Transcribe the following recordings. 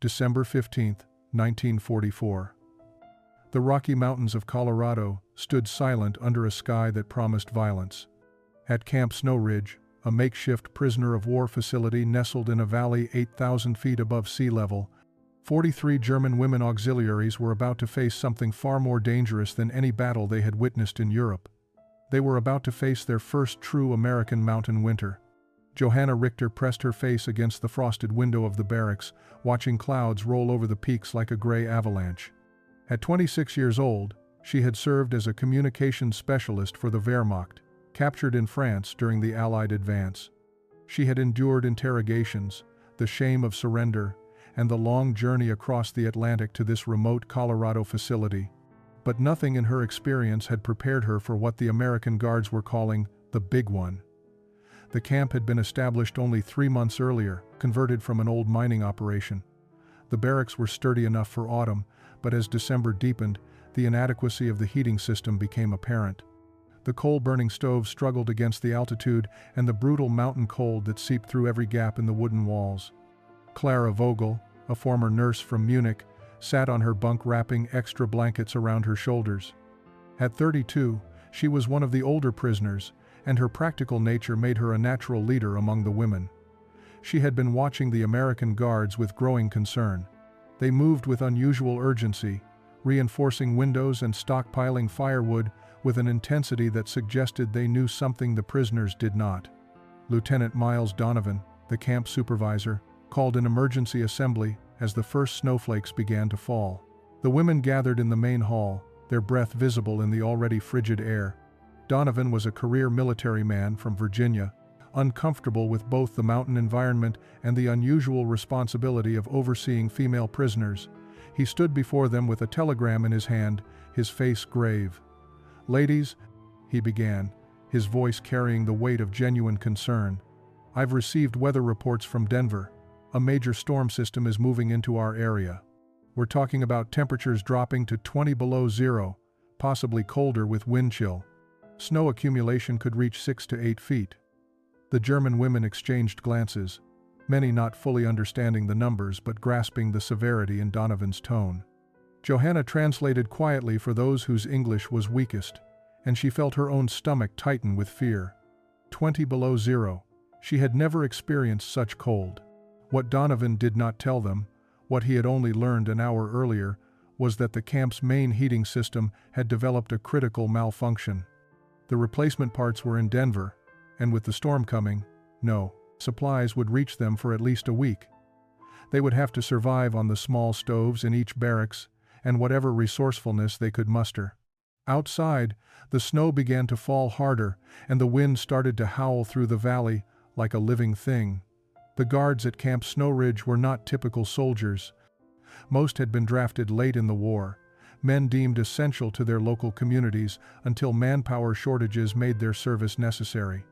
December 15, 1944. The Rocky Mountains of Colorado stood silent under a sky that promised violence. At Camp Snowridge, a makeshift prisoner-of-war facility nestled in a valley 8,000 feet above sea level, 43 German women auxiliaries were about to face something far more dangerous than any battle they had witnessed in Europe. They were about to face their first true American mountain winter. Johanna Richter pressed her face against the frosted window of the barracks, watching clouds roll over the peaks like a gray avalanche. At 26 years old, she had served as a communications specialist for the Wehrmacht, captured in France during the Allied advance. She had endured interrogations, the shame of surrender, and the long journey across the Atlantic to this remote Colorado facility. But nothing in her experience had prepared her for what the American Guards were calling the Big One. The camp had been established only 3 months earlier, converted from an old mining operation. The barracks were sturdy enough for autumn, but as December deepened, the inadequacy of the heating system became apparent. The coal-burning stoves struggled against the altitude and the brutal mountain cold that seeped through every gap in the wooden walls. Clara Vogel, a former nurse from Munich, sat on her bunk wrapping extra blankets around her shoulders. At 32, she was one of the older prisoners, and her practical nature made her a natural leader among the women. She had been watching the American Guards with growing concern. They moved with unusual urgency, reinforcing windows and stockpiling firewood with an intensity that suggested they knew something the prisoners did not. Lieutenant Miles Donovan, the camp supervisor, called an emergency assembly as the first snowflakes began to fall. The women gathered in the main hall, their breath visible in the already frigid air. Donovan was a career military man from Virginia, uncomfortable with both the mountain environment and the unusual responsibility of overseeing female prisoners. He stood before them with a telegram in his hand, his face grave. "Ladies," he began, his voice carrying the weight of genuine concern, "I've received weather reports from Denver. A major storm system is moving into our area. We're talking about temperatures dropping to 20 below zero, possibly colder with wind chill. Snow accumulation could reach 6 to 8 feet. The German women exchanged glances, many not fully understanding the numbers but grasping the severity in Donovan's tone. Johanna translated quietly for those whose English was weakest, and she felt her own stomach tighten with fear. 20 below zero. She had never experienced such cold. What Donovan did not tell them, what he had only learned an hour earlier, was that the camp's main heating system had developed a critical malfunction. The replacement parts were in Denver, and with the storm coming, no supplies would reach them for at least a week. They would have to survive on the small stoves in each barracks and whatever resourcefulness they could muster. Outside, the snow began to fall harder, and the wind started to howl through the valley like a living thing. The guards at Camp Snowridge were not typical soldiers. Most had been drafted late in the war, men deemed essential to their local communities until manpower shortages made their service necessary.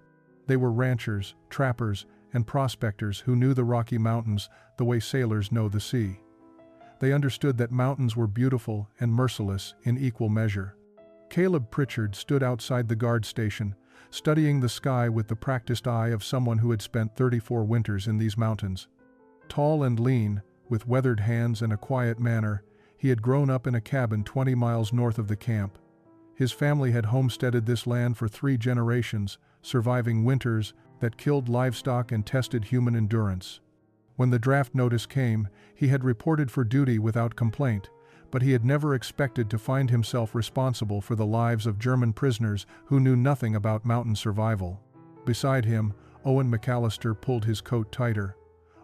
They were ranchers, trappers, and prospectors who knew the Rocky Mountains the way sailors know the sea. They understood that mountains were beautiful and merciless in equal measure. Caleb Pritchard stood outside the guard station, studying the sky with the practiced eye of someone who had spent 34 winters in these mountains. Tall and lean, with weathered hands and a quiet manner, he had grown up in a cabin 20 miles north of the camp. His family had homesteaded this land for 3 generations, surviving winters that killed livestock and tested human endurance. When the draft notice came, he had reported for duty without complaint, but he had never expected to find himself responsible for the lives of German prisoners who knew nothing about mountain survival. Beside him, Owen McAllister pulled his coat tighter.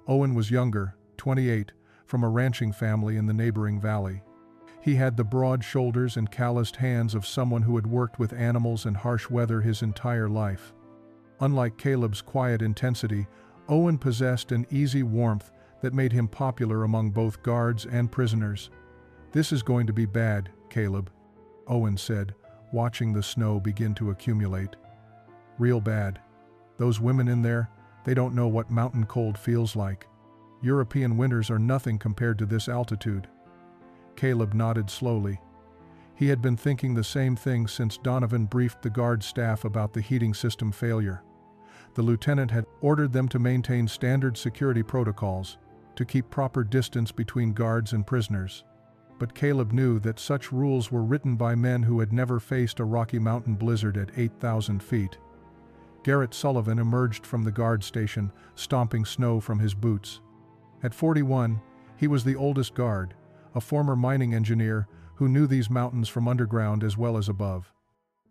Owen was younger, 28, from a ranching family in the neighboring valley. He had the broad shoulders and calloused hands of someone who had worked with animals and harsh weather his entire life. Unlike Caleb's quiet intensity, Owen possessed an easy warmth that made him popular among both guards and prisoners. "This is going to be bad, Caleb," Owen said, watching the snow begin to accumulate. "Real bad. Those women in there, they don't know what mountain cold feels like. European winters are nothing compared to this altitude." Caleb nodded slowly. He had been thinking the same thing since Donovan briefed the guard staff about the heating system failure. The lieutenant had ordered them to maintain standard security protocols, to keep proper distance between guards and prisoners. But Caleb knew that such rules were written by men who had never faced a Rocky Mountain blizzard at 8,000 feet. Garrett Sullivan emerged from the guard station, stomping snow from his boots. At 41, he was the oldest guard, a former mining engineer who knew these mountains from underground as well as above.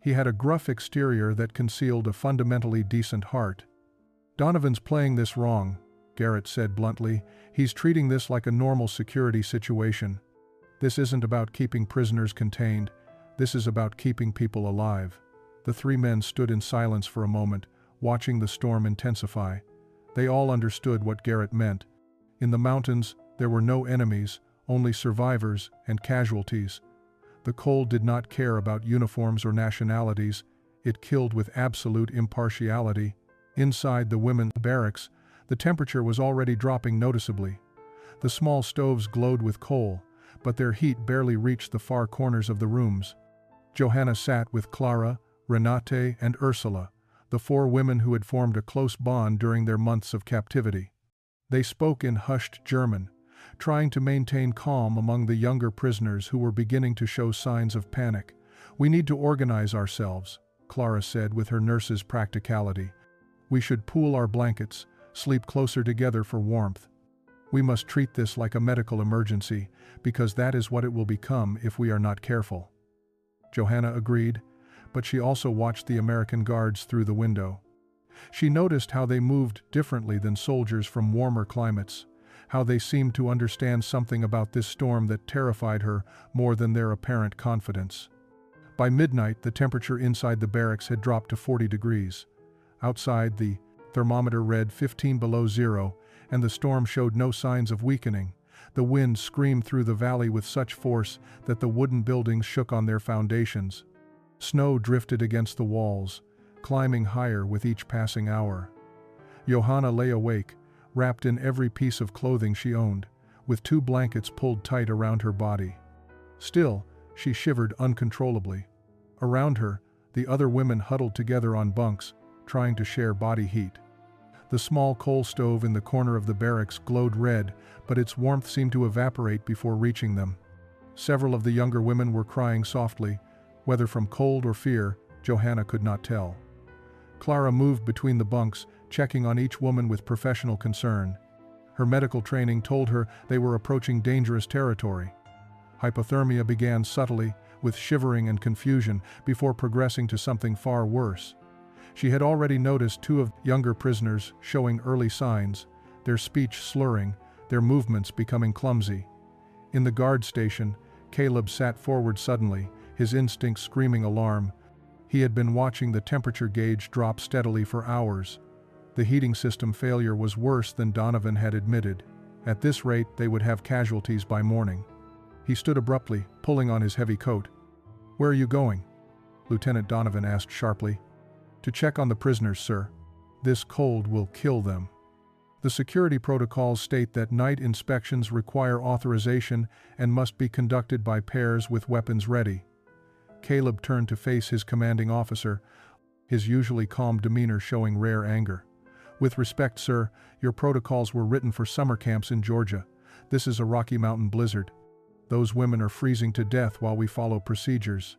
He had a gruff exterior that concealed a fundamentally decent heart. "Donovan's playing this wrong," Garrett said bluntly. "He's treating this like a normal security situation. This isn't about keeping prisoners contained. This is about keeping people alive." The three men stood in silence for a moment, watching the storm intensify. They all understood what Garrett meant. In the mountains, there were no enemies, only survivors and casualties. The cold did not care about uniforms or nationalities. It killed with absolute impartiality. Inside the women's barracks, the temperature was already dropping noticeably. The small stoves glowed with coal, but their heat barely reached the far corners of the rooms. Johanna sat with Clara, Renate, and Ursula, the four women who had formed a close bond during their months of captivity. They spoke in hushed German, trying to maintain calm among the younger prisoners who were beginning to show signs of panic. "We need to organize ourselves," Clara said with her nurse's practicality. "We should pool our blankets, sleep closer together for warmth. We must treat this like a medical emergency, because that is what it will become if we are not careful." Johanna agreed, but she also watched the American guards through the window. She noticed how they moved differently than soldiers from warmer climates, how they seemed to understand something about this storm that terrified her more than their apparent confidence. By midnight, the temperature inside the barracks had dropped to 40 degrees. Outside, the thermometer read 15 below zero, and the storm showed no signs of weakening. The wind screamed through the valley with such force that the wooden buildings shook on their foundations. Snow drifted against the walls, climbing higher with each passing hour. Johanna lay awake, wrapped in every piece of clothing she owned, with 2 blankets pulled tight around her body. Still, she shivered uncontrollably. Around her, the other women huddled together on bunks, trying to share body heat. The small coal stove in the corner of the barracks glowed red, but its warmth seemed to evaporate before reaching them. Several of the younger women were crying softly, whether from cold or fear, Johanna could not tell. Clara moved between the bunks, checking on each woman with professional concern. Her medical training told her they were approaching dangerous territory. Hypothermia began subtly, with shivering and confusion, before progressing to something far worse. She had already noticed 2 of the younger prisoners showing early signs, their speech slurring, their movements becoming clumsy. In the guard station, Caleb sat forward suddenly, his instincts screaming alarm. He had been watching the temperature gauge drop steadily for hours. The heating system failure was worse than Donovan had admitted. At this rate, they would have casualties by morning. He stood abruptly, pulling on his heavy coat. "Where are you going?" Lieutenant Donovan asked sharply. "To check on the prisoners, sir. This cold will kill them." The security protocols state that night inspections require authorization and must be conducted by pairs with weapons ready. Caleb turned to face his commanding officer, his usually calm demeanor showing rare anger. "With respect, sir, your protocols were written for summer camps in Georgia. This is a Rocky Mountain blizzard. Those women are freezing to death while we follow procedures."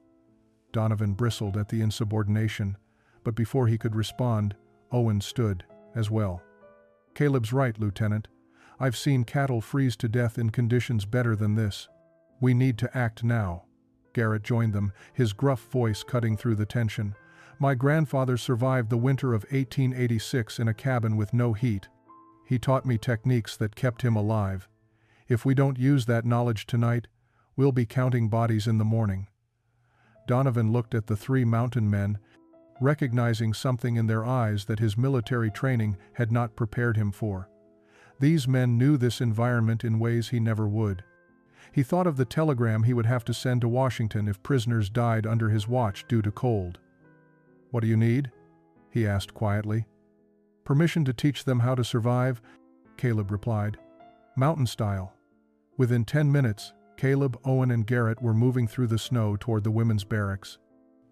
Donovan bristled at the insubordination, but before he could respond, Owen stood, as well. "Caleb's right, Lieutenant. I've seen cattle freeze to death in conditions better than this. We need to act now." Garrett joined them, his gruff voice cutting through the tension. "My grandfather survived the winter of 1886 in a cabin with no heat. He taught me techniques that kept him alive. If we don't use that knowledge tonight, we'll be counting bodies in the morning." Donovan looked at the 3 mountain men, recognizing something in their eyes that his military training had not prepared him for. These men knew this environment in ways he never would. He thought of the telegram he would have to send to Washington if prisoners died under his watch due to cold. "What do you need?" he asked quietly. "Permission to teach them how to survive," Caleb replied. "Mountain style." Within 10 minutes, Caleb, Owen, and Garrett were moving through the snow toward the women's barracks,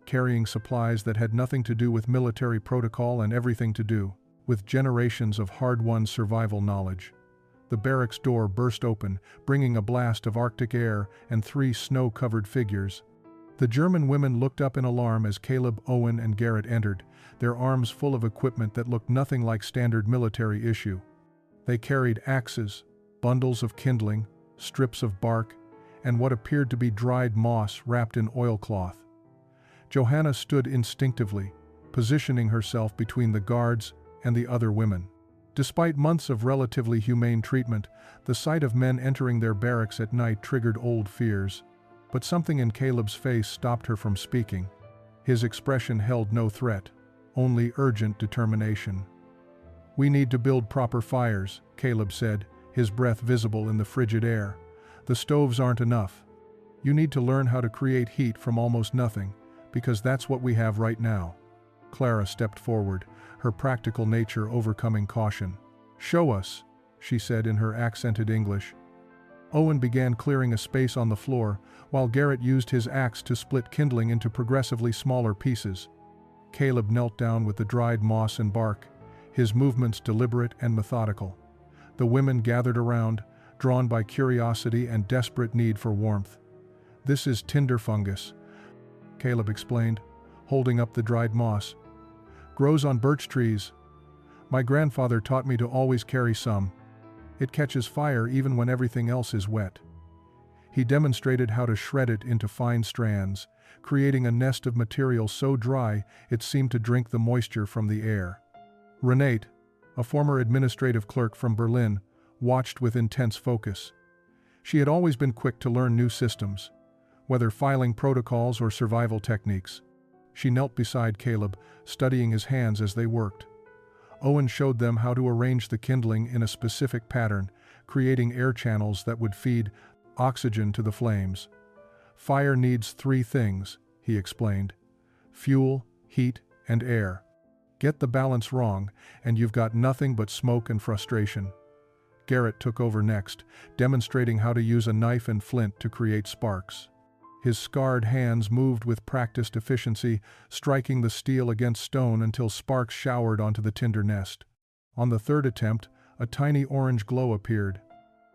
carrying supplies that had nothing to do with military protocol and everything to do with generations of hard-won survival knowledge. the barracks door burst open, bringing a blast of Arctic air and 3 snow-covered figures. The German women looked up in alarm as Caleb, Owen, and Garrett entered, their arms full of equipment that looked nothing like standard military issue. They carried axes, bundles of kindling, strips of bark, and what appeared to be dried moss wrapped in oilcloth. Johanna stood instinctively, positioning herself between the guards and the other women. Despite months of relatively humane treatment, the sight of men entering their barracks at night triggered old fears. But something in Caleb's face stopped her from speaking. His expression held no threat, only urgent determination. "We need to build proper fires," Caleb said, his breath visible in the frigid air. "The stoves aren't enough. You need to learn how to create heat from almost nothing, because that's what we have right now." Clara stepped forward, her practical nature overcoming caution. "Show us," she said in her accented English. Owen began clearing a space on the floor, while Garrett used his axe to split kindling into progressively smaller pieces. Caleb knelt down with the dried moss and bark, his movements deliberate and methodical. The women gathered around, drawn by curiosity and desperate need for warmth. "This is tinder fungus," Caleb explained, holding up the dried moss. "Grows on birch trees. My grandfather taught me to always carry some. It catches fire even when everything else is wet." He demonstrated how to shred it into fine strands, creating a nest of material so dry it seemed to drink the moisture from the air. Renate, a former administrative clerk from Berlin, watched with intense focus. She had always been quick to learn new systems, whether filing protocols or survival techniques. She knelt beside Caleb, studying his hands as they worked. Owen showed them how to arrange the kindling in a specific pattern, creating air channels that would feed oxygen to the flames. "Fire needs 3 things," he explained: fuel, heat, and air. Get the balance wrong, and you've got nothing but smoke and frustration. Garrett took over next, demonstrating how to use a knife and flint to create sparks. His scarred hands moved with practiced efficiency, striking the steel against stone until sparks showered onto the tinder nest. On the 3rd attempt, a tiny orange glow appeared.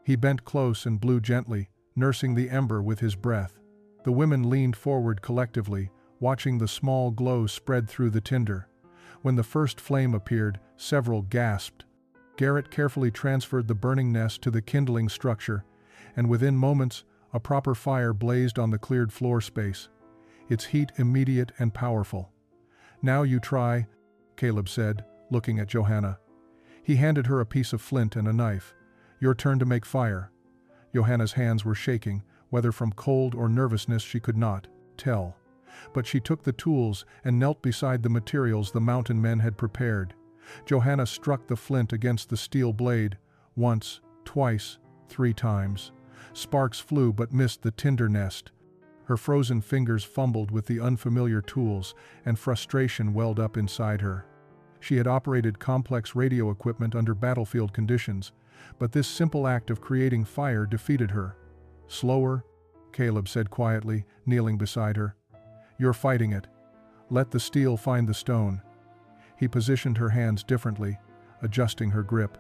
He bent close and blew gently, nursing the ember with his breath. The women leaned forward collectively, watching the small glow spread through the tinder. When the first flame appeared, several gasped. Garrett carefully transferred the burning nest to the kindling structure, and within moments, a proper fire blazed on the cleared floor space, its heat immediate and powerful. "Now you try," Caleb said, looking at Johanna. He handed her a piece of flint and a knife. "Your turn to make fire." Johanna's hands were shaking, whether from cold or nervousness she could not tell. But she took the tools and knelt beside the materials the mountain men had prepared. Johanna struck the flint against the steel blade, once, twice, 3 times. Sparks flew but missed the tinder nest. Her frozen fingers fumbled with the unfamiliar tools, and frustration welled up inside her. She had operated complex radio equipment under battlefield conditions, but this simple act of creating fire defeated her. "Slower," Caleb said quietly, kneeling beside her. "You're fighting it. Let the steel find the stone." He positioned her hands differently, adjusting her grip.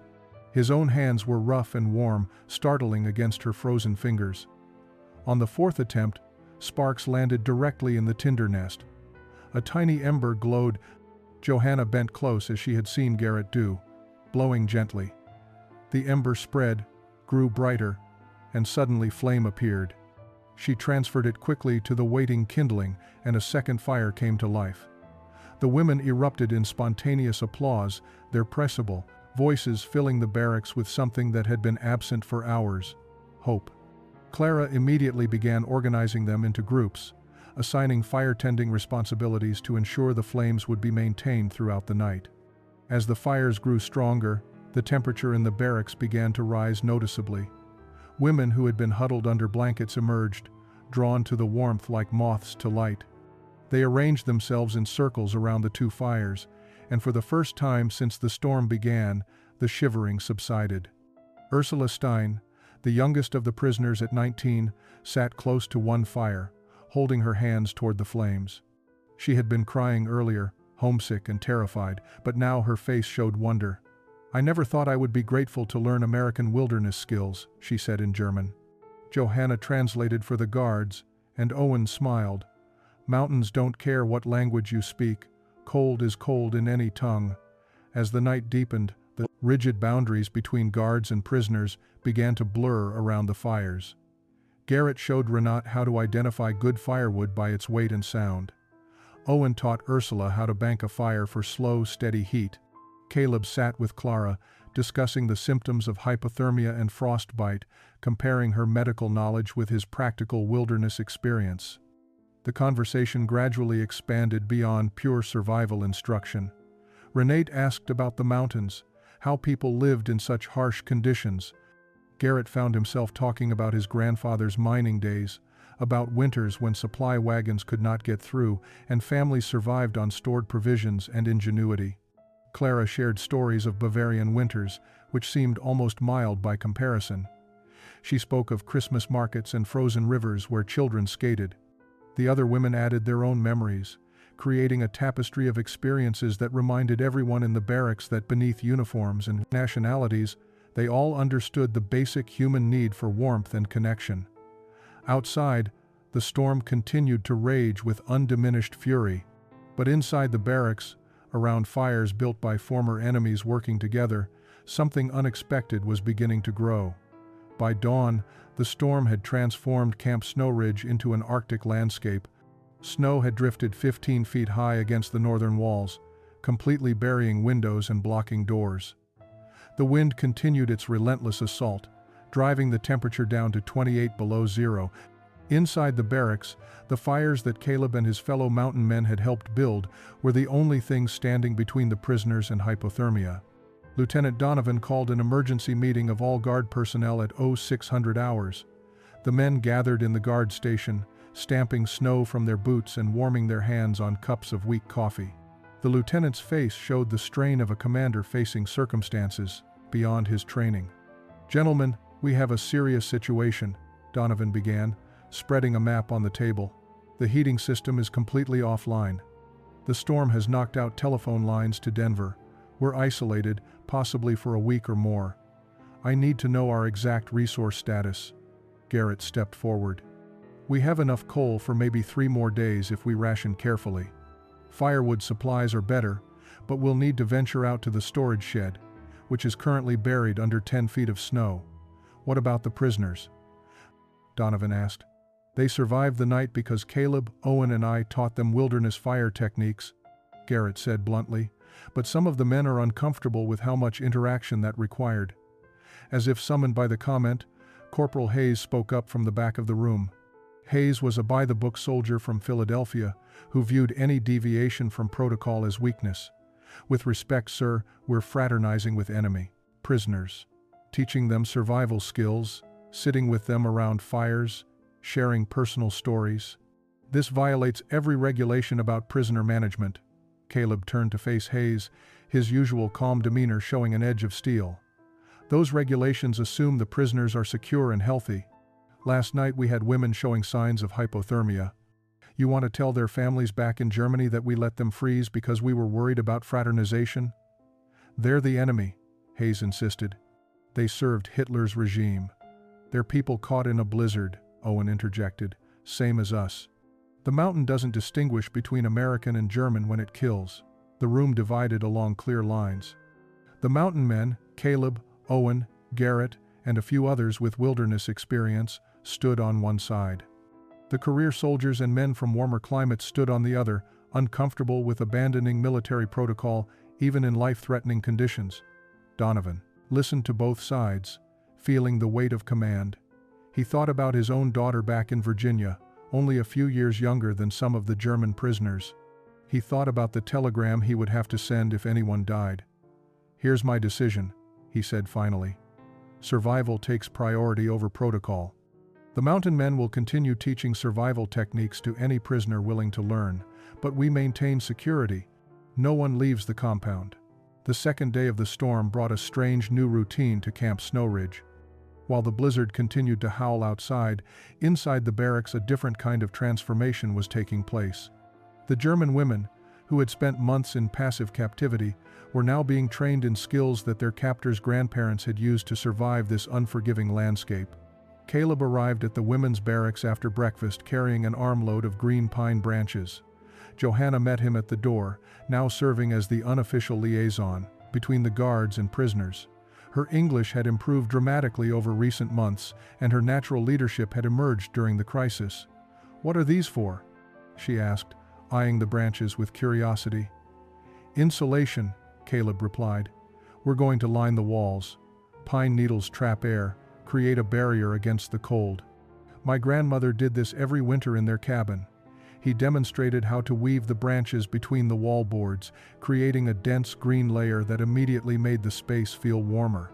His own hands were rough and warm, startling against her frozen fingers. On the 4th attempt, sparks landed directly in the tinder nest. A tiny ember glowed. Johanna bent close as she had seen Garrett do, blowing gently. The ember spread, grew brighter, and suddenly flame appeared. She transferred it quickly to the waiting kindling, and a second fire came to life. The women erupted in spontaneous applause, their pressible voices filling the barracks with something that had been absent for hours: hope. Clara immediately began organizing them into groups, assigning fire-tending responsibilities to ensure the flames would be maintained throughout the night. As the fires grew stronger, the temperature in the barracks began to rise noticeably. Women who had been huddled under blankets emerged, drawn to the warmth like moths to light. They arranged themselves in circles around the 2 fires, and for the first time since the storm began, the shivering subsided. Ursula Stein, the youngest of the prisoners at 19, sat close to one fire, holding her hands toward the flames. She had been crying earlier, homesick and terrified, but now her face showed wonder. "I never thought I would be grateful to learn American wilderness skills," she said in German. Johanna translated for the guards, and Owen smiled. "Mountains don't care what language you speak. Cold is cold in any tongue." As the night deepened, the rigid boundaries between guards and prisoners began to blur around the fires. Garrett showed Renat how to identify good firewood by its weight and sound. Owen taught Ursula how to bank a fire for slow, steady heat. Caleb sat with Clara, discussing the symptoms of hypothermia and frostbite, comparing her medical knowledge with his practical wilderness experience. The conversation gradually expanded beyond pure survival instruction. Renate asked about the mountains, how people lived in such harsh conditions. Garrett found himself talking about his grandfather's mining days, about winters when supply wagons could not get through, and families survived on stored provisions and ingenuity. Clara shared stories of Bavarian winters, which seemed almost mild by comparison. She spoke of Christmas markets and frozen rivers where children skated. The other women added their own memories, creating a tapestry of experiences that reminded everyone in the barracks that beneath uniforms and nationalities, they all understood the basic human need for warmth and connection. Outside, the storm continued to rage with undiminished fury. But inside the barracks, around fires built by former enemies working together, something unexpected was beginning to grow. By dawn, the storm had transformed Camp Snowridge into an Arctic landscape. Snow had drifted 15 feet high against the northern walls, completely burying windows and blocking doors. The wind continued its relentless assault, driving the temperature down to 28 below zero. Inside the barracks, the fires that Caleb and his fellow mountain men had helped build were the only things standing between the prisoners and hypothermia. Lieutenant Donovan called an emergency meeting of all guard personnel at 0600 hours. The men gathered in the guard station, stamping snow from their boots and warming their hands on cups of weak coffee. The lieutenant's face showed the strain of a commander facing circumstances beyond his training. "Gentlemen, we have a serious situation," Donovan began, spreading a map on the table. "The heating system is completely offline. The storm has knocked out telephone lines to Denver. We're isolated, possibly for a week or more. I need to know our exact resource status." Garrett stepped forward. "We have enough coal for maybe 3 more days if we ration carefully. Firewood supplies are better, but we'll need to venture out to the storage shed, which is currently buried under 10 feet of snow. What about the prisoners?" Donovan asked. "They survived the night because Caleb, Owen, and I taught them wilderness fire techniques," Garrett said bluntly, "but some of the men are uncomfortable with how much interaction that required." As if summoned by the comment, Corporal Hayes spoke up from the back of the room. Hayes was a by-the-book soldier from Philadelphia who viewed any deviation from protocol as weakness. "With respect, sir, we're fraternizing with enemy prisoners, teaching them survival skills, sitting with them around fires, sharing personal stories. This violates every regulation about prisoner management." Caleb turned to face Hayes, his usual calm demeanor showing an edge of steel. "Those regulations assume the prisoners are secure and healthy. Last night we had women showing signs of hypothermia. You want to tell their families back in Germany that we let them freeze because we were worried about fraternization?" "They're the enemy," Hayes insisted. "They served Hitler's regime." "They're people caught in a blizzard," Owen interjected. "Same as us. The mountain doesn't distinguish between American and German when it kills." The room divided along clear lines. The mountain men, Caleb, Owen, Garrett, and a few others with wilderness experience, stood on one side. The career soldiers and men from warmer climates stood on the other, uncomfortable with abandoning military protocol even in life-threatening conditions. Donovan listened to both sides, feeling the weight of command. He thought about his own daughter back in Virginia, only a few years younger than some of the German prisoners. He thought about the telegram he would have to send if anyone died. "Here's my decision," he said finally. "Survival takes priority over protocol. The mountain men will continue teaching survival techniques to any prisoner willing to learn, but we maintain security. No one leaves the compound." The second day of the storm brought a strange new routine to Camp Snowridge. While the blizzard continued to howl outside, inside the barracks a different kind of transformation was taking place. The German women, who had spent months in passive captivity, were now being trained in skills that their captors' grandparents had used to survive this unforgiving landscape. Caleb arrived at the women's barracks after breakfast carrying an armload of green pine branches. Johanna met him at the door, now serving as the unofficial liaison between the guards and prisoners. Her English had improved dramatically over recent months, and her natural leadership had emerged during the crisis. "What are these for?" she asked, eyeing the branches with curiosity. "Insulation," Caleb replied. "We're going to line the walls. Pine needles trap air, create a barrier against the cold. My grandmother did this every winter in their cabin." He demonstrated how to weave the branches between the wall boards, creating a dense green layer that immediately made the space feel warmer.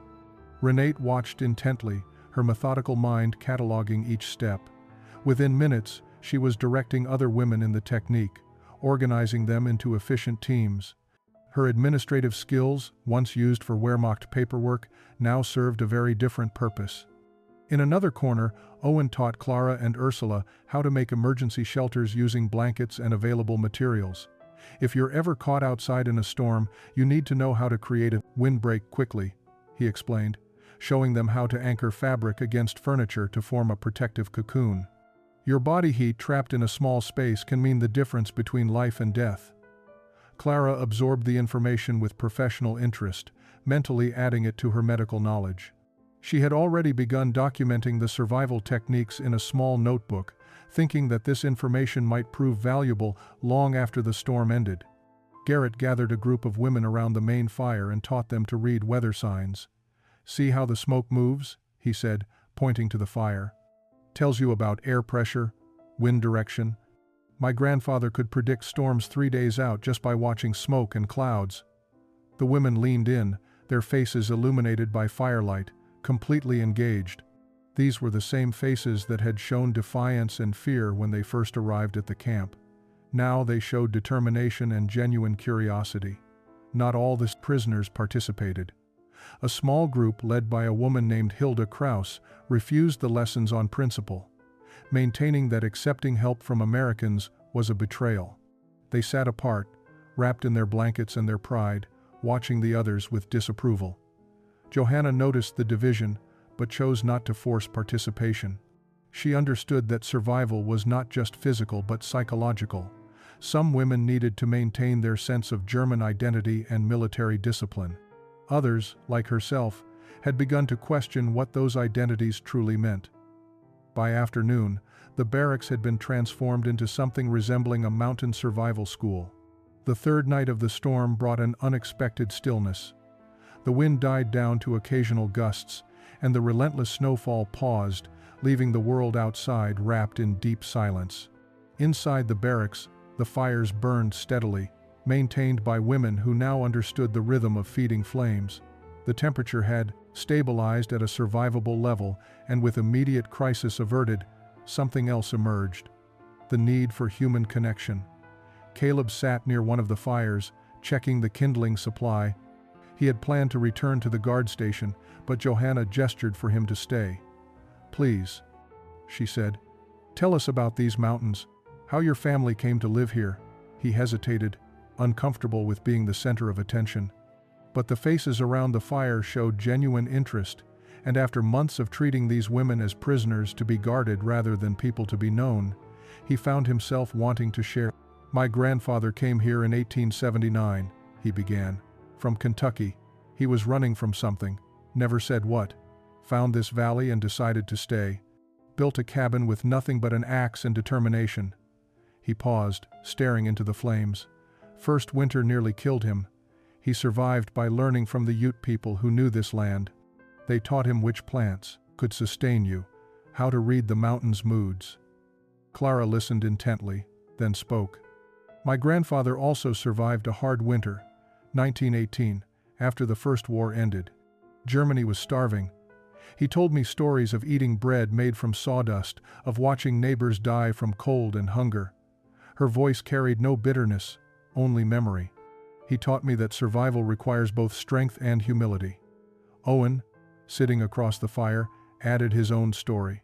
Renate watched intently, her methodical mind cataloging each step. Within minutes, she was directing other women in the technique, organizing them into efficient teams. Her administrative skills, once used for Wehrmacht paperwork, now served a very different purpose. In another corner, Owen taught Clara and Ursula how to make emergency shelters using blankets and available materials. "If you're ever caught outside in a storm, you need to know how to create a windbreak quickly," he explained, showing them how to anchor fabric against furniture to form a protective cocoon. Your body heat trapped in a small space can mean the difference between life and death. Clara absorbed the information with professional interest, mentally adding it to her medical knowledge. She had already begun documenting the survival techniques in a small notebook, thinking that this information might prove valuable long after the storm ended. Garrett gathered a group of women around the main fire and taught them to read weather signs. "See how the smoke moves?" he said, pointing to the fire. "Tells you about air pressure, wind direction. My grandfather could predict storms 3 days out just by watching smoke and clouds." The women leaned in, their faces illuminated by firelight, completely engaged. These were the same faces that had shown defiance and fear when they first arrived at the camp. Now they showed determination and genuine curiosity. Not all the prisoners participated. A small group led by a woman named Hilda Kraus refused the lessons on principle, maintaining that accepting help from Americans was a betrayal. They sat apart, wrapped in their blankets and their pride, watching the others with disapproval. Johanna noticed the division, but chose not to force participation. She understood that survival was not just physical but psychological. Some women needed to maintain their sense of German identity and military discipline. Others, like herself, had begun to question what those identities truly meant. By afternoon, the barracks had been transformed into something resembling a mountain survival school. The third night of the storm brought an unexpected stillness. The wind died down to occasional gusts, and the relentless snowfall paused, leaving the world outside wrapped in deep silence. Inside the barracks, the fires burned steadily, maintained by women who now understood the rhythm of feeding flames. The temperature had stabilized at a survivable level, and with immediate crisis averted, something else emerged: the need for human connection. Caleb sat near one of the fires, checking the kindling supply. He had planned to return to the guard station, but Johanna gestured for him to stay. "Please," she said, "tell us about these mountains, how your family came to live here." He hesitated, uncomfortable with being the center of attention. But the faces around the fire showed genuine interest, and after months of treating these women as prisoners to be guarded rather than people to be known, he found himself wanting to share. "My grandfather came here in 1879, he began. "From Kentucky. He was running from something, never said what. Found this valley and decided to stay. Built a cabin with nothing but an axe and determination." He paused, staring into the flames. "First winter nearly killed him. He survived by learning from the Ute people who knew this land. They taught him which plants could sustain you, how to read the mountain's moods." Clara listened intently, then spoke. "My grandfather also survived a hard winter, 1918, after the First War ended. Germany was starving. He told me stories of eating bread made from sawdust, of watching neighbors die from cold and hunger." Her voice carried no bitterness, only memory. "He taught me that survival requires both strength and humility." Owen, sitting across the fire, added his own story.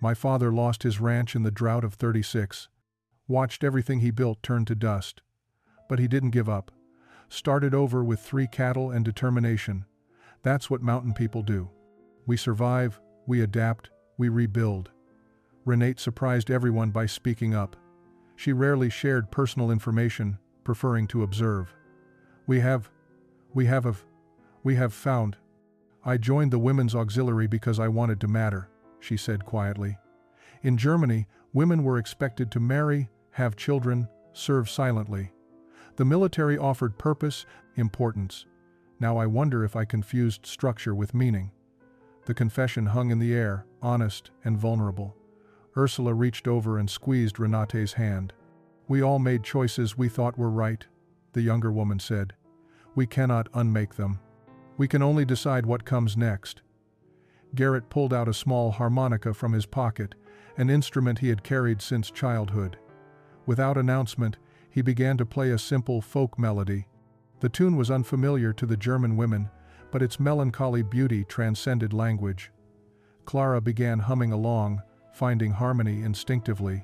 "My father lost his ranch in the drought of '36, watched everything he built turn to dust. But he didn't give up. Started over with 3 cattle and determination. That's what mountain people do. We survive, we adapt, we rebuild. Renate surprised everyone by speaking up. She rarely shared personal information, preferring to observe. We have found. I joined the women's auxiliary because I wanted to matter, she said quietly. In Germany, women were expected to marry, have children, serve silently. The military offered purpose, importance. Now I wonder if I confused structure with meaning. The confession hung in the air, honest and vulnerable. Ursula reached over and squeezed Renate's hand. We all made choices we thought were right, the younger woman said. We cannot unmake them. We can only decide what comes next. Garrett pulled out a small harmonica from his pocket, an instrument he had carried since childhood. Without announcement, he began to play a simple folk melody. The tune was unfamiliar to the German women, but its melancholy beauty transcended language. Clara began humming along, finding harmony instinctively.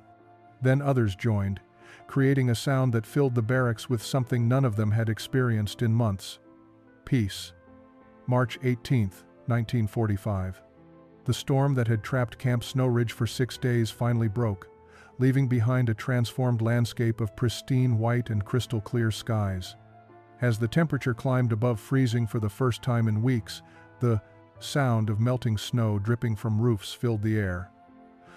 Then others joined, creating a sound that filled the barracks with something none of them had experienced in months. Peace. March 18, 1945. The storm that had trapped Camp Snowridge for 6 days finally broke, leaving behind a transformed landscape of pristine white and crystal-clear skies. As the temperature climbed above freezing for the first time in weeks, the sound of melting snow dripping from roofs filled the air.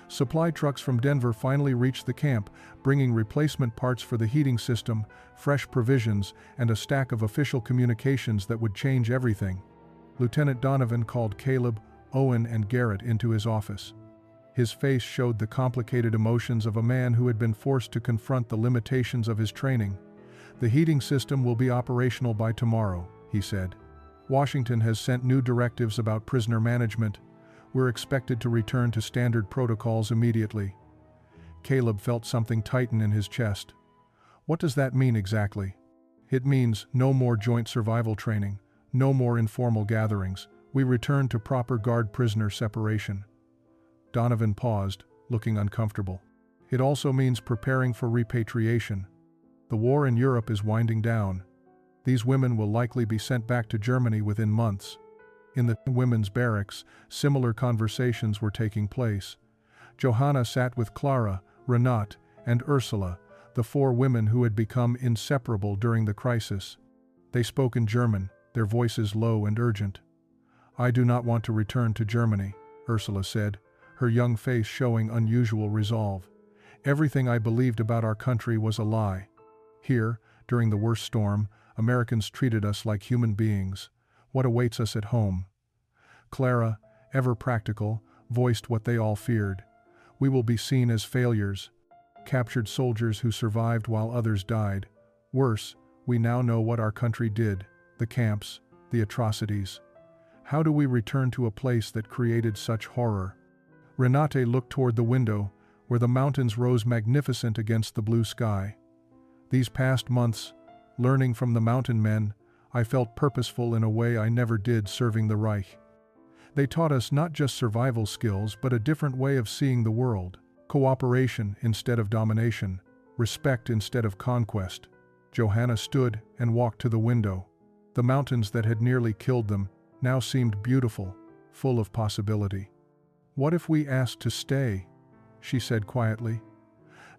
Supply trucks from Denver finally reached the camp, bringing replacement parts for the heating system, fresh provisions, and a stack of official communications that would change everything. Lieutenant Donovan called Caleb, Owen, and Garrett into his office. His face showed the complicated emotions of a man who had been forced to confront the limitations of his training. The heating system will be operational by tomorrow, he said. Washington has sent new directives about prisoner management. We're expected to return to standard protocols immediately. Caleb felt something tighten in his chest. What does that mean exactly? It means no more joint survival training, no more informal gatherings. We return to proper guard prisoner separation. Donovan paused, looking uncomfortable. It also means preparing for repatriation. The war in Europe is winding down. These women will likely be sent back to Germany within months. In the women's barracks, similar conversations were taking place. Johanna sat with Clara, Renate, and Ursula, the 4 women who had become inseparable during the crisis. They spoke in German, their voices low and urgent. I do not want to return to Germany, Ursula said, her young face showing unusual resolve. Everything I believed about our country was a lie. Here, during the worst storm, Americans treated us like human beings. What awaits us at home? Clara, ever practical, voiced what they all feared. We will be seen as failures, captured soldiers who survived while others died. Worse, we now know what our country did, the camps, the atrocities. How do we return to a place that created such horror? Renate looked toward the window, where the mountains rose magnificent against the blue sky. These past months, learning from the mountain men, I felt purposeful in a way I never did serving the Reich. They taught us not just survival skills but a different way of seeing the world, cooperation instead of domination, respect instead of conquest. Johanna stood and walked to the window. The mountains that had nearly killed them now seemed beautiful, full of possibility. What if we asked to stay? She said quietly.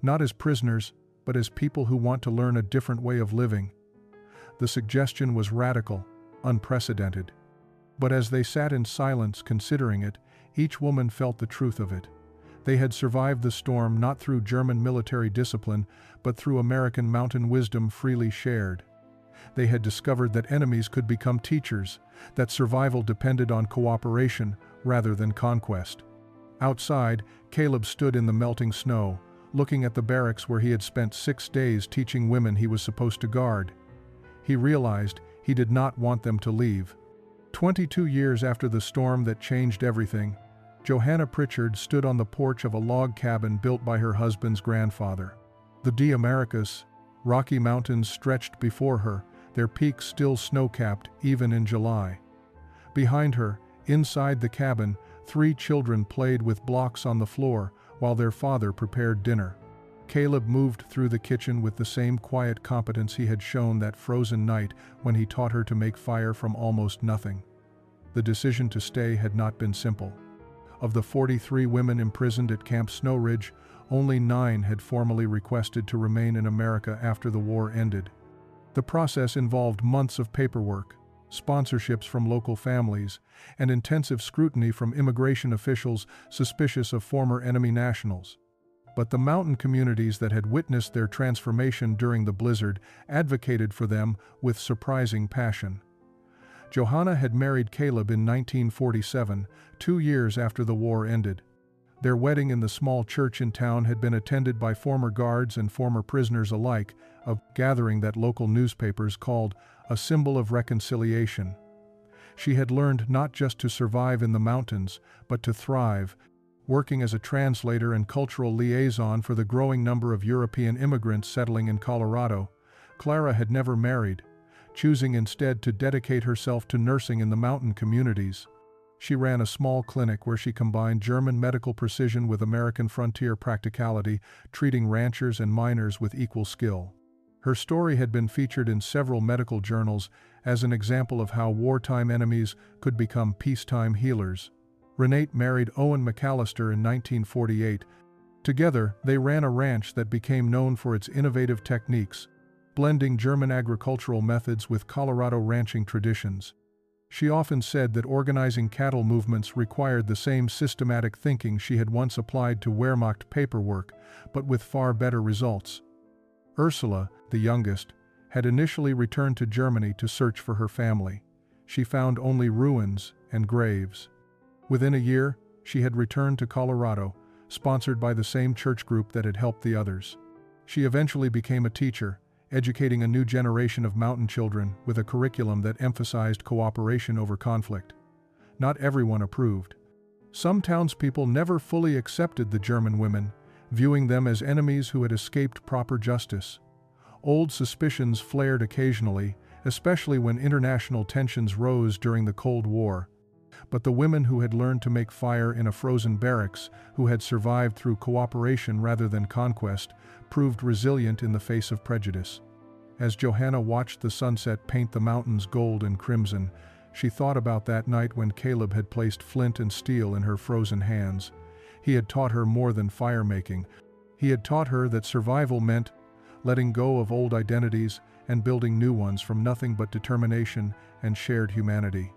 Not as prisoners, but as people who want to learn a different way of living. The suggestion was radical, unprecedented. But as they sat in silence considering it, each woman felt the truth of it. They had survived the storm not through German military discipline, but through American mountain wisdom freely shared. They had discovered that enemies could become teachers, that survival depended on cooperation rather than conquest. Outside, Caleb stood in the melting snow, looking at the barracks where he had spent 6 days teaching women he was supposed to guard. He realized he did not want them to leave. 22 years after the storm that changed everything, Johanna Pritchard stood on the porch of a log cabin built by her husband's grandfather. The Americas, Rocky Mountains stretched before her, their peaks still snow-capped even in July. Behind her, inside the cabin, 3 children played with blocks on the floor while their father prepared dinner. Caleb moved through the kitchen with the same quiet competence he had shown that frozen night when he taught her to make fire from almost nothing. The decision to stay had not been simple. Of the 43 women imprisoned at Camp Snowridge, only 9 had formally requested to remain in America after the war ended. The process involved months of paperwork, sponsorships from local families, and intensive scrutiny from immigration officials suspicious of former enemy nationals. But the mountain communities that had witnessed their transformation during the blizzard advocated for them with surprising passion. Johanna had married Caleb in 1947, 2 years after the war ended. Their wedding in the small church in town had been attended by former guards and former prisoners alike, a gathering that local newspapers called a symbol of reconciliation. She had learned not just to survive in the mountains, but to thrive, working as a translator and cultural liaison for the growing number of European immigrants settling in Colorado. Clara had never married, choosing instead to dedicate herself to nursing in the mountain communities. She ran a small clinic where she combined German medical precision with American frontier practicality, treating ranchers and miners with equal skill. Her story had been featured in several medical journals as an example of how wartime enemies could become peacetime healers. Renate married Owen McAllister in 1948. Together, they ran a ranch that became known for its innovative techniques, blending German agricultural methods with Colorado ranching traditions. She often said that organizing cattle movements required the same systematic thinking she had once applied to Wehrmacht paperwork, but with far better results. Ursula, the youngest, had initially returned to Germany to search for her family. She found only ruins and graves. Within a year, she had returned to Colorado, sponsored by the same church group that had helped the others. She eventually became a teacher, educating a new generation of mountain children with a curriculum that emphasized cooperation over conflict. Not everyone approved. Some townspeople never fully accepted the German women, viewing them as enemies who had escaped proper justice. Old suspicions flared occasionally, especially when international tensions rose during the Cold War. But the women who had learned to make fire in a frozen barracks, who had survived through cooperation rather than conquest, proved resilient in the face of prejudice. As Johanna watched the sunset paint the mountains gold and crimson, she thought about that night when Caleb had placed flint and steel in her frozen hands. He had taught her more than fire-making. He had taught her that survival meant letting go of old identities and building new ones from nothing but determination and shared humanity.